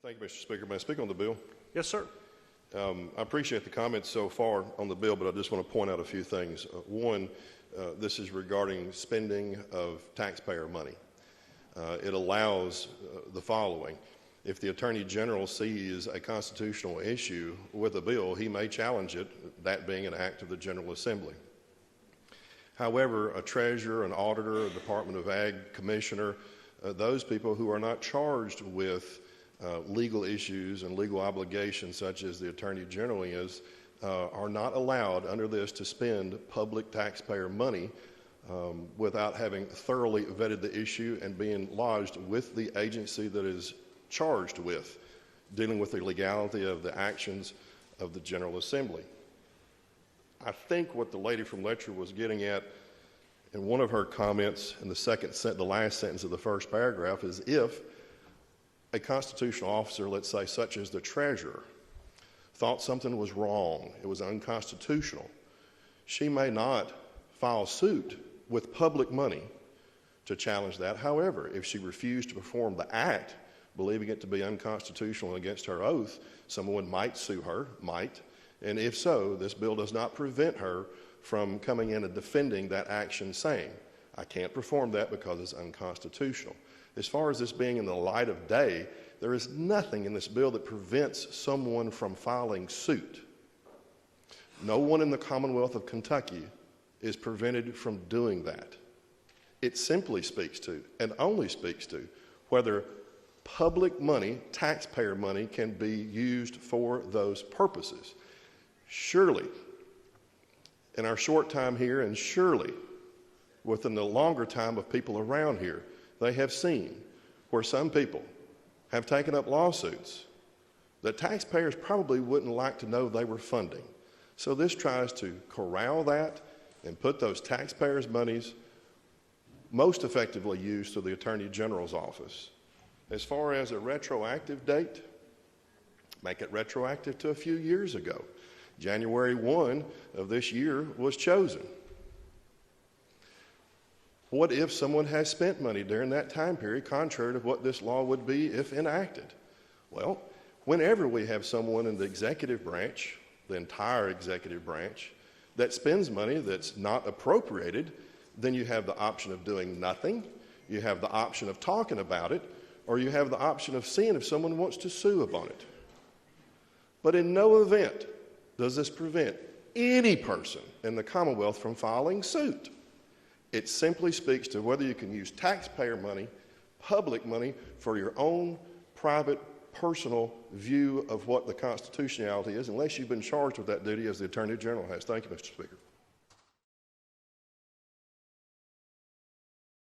Thank you, Mr. Speaker. May I speak on the bill? Yes, sir. I appreciate the comments so far on the bill, but I just want to point out a few things. One, this is regarding spending of taxpayer money. It allows the following. If the Attorney General sees a constitutional issue with a bill, he may challenge it, that being an act of the General Assembly. However, a treasurer, an auditor, a Department of Ag commissioner, those people who are not charged with legal issues and legal obligations such as the Attorney General is, are not allowed under this to spend public taxpayer money without having thoroughly vetted the issue and being lodged with the agency that is charged with dealing with the legality of the actions of the General Assembly. I think what the lady from Letcher was getting at in one of her comments in the last sentence of the first paragraph is if a constitutional officer, let's say such as the treasurer, thought something was wrong, it was unconstitutional, she may not file suit with public money to challenge that. However, if she refused to perform the act, believing it to be unconstitutional and against her oath, someone might sue her, and if so, this bill does not prevent her from coming in and defending that action saying, I can't perform that because it's unconstitutional. As far as this being in the light of day, there is nothing in this bill that prevents someone from filing suit. No one in the Commonwealth of Kentucky is prevented from doing that. It simply speaks to, and only speaks to, whether public money, taxpayer money, can be used for those purposes. Surely, in our short time here, and surely within the longer time of people around here, they have seen where some people have taken up lawsuits that taxpayers probably wouldn't like to know they were funding. So this tries to corral that and put those taxpayers' monies most effectively used to the Attorney General's office. As far as a retroactive date, make it retroactive to a few years ago. January 1 of this year was chosen. What if someone has spent money during that time period contrary to what this law would be if enacted? Well, whenever we have someone in the executive branch, the entire executive branch, that spends money that's not appropriated, then you have the option of doing nothing, you have the option of talking about it, or you have the option of seeing if someone wants to sue upon it. But in no event does this prevent any person in the Commonwealth from filing suit. It simply speaks to whether you can use taxpayer money, public money, for your own private, personal view of what the constitutionality is, unless you've been charged with that duty as the Attorney General has. Thank you, Mr. Speaker.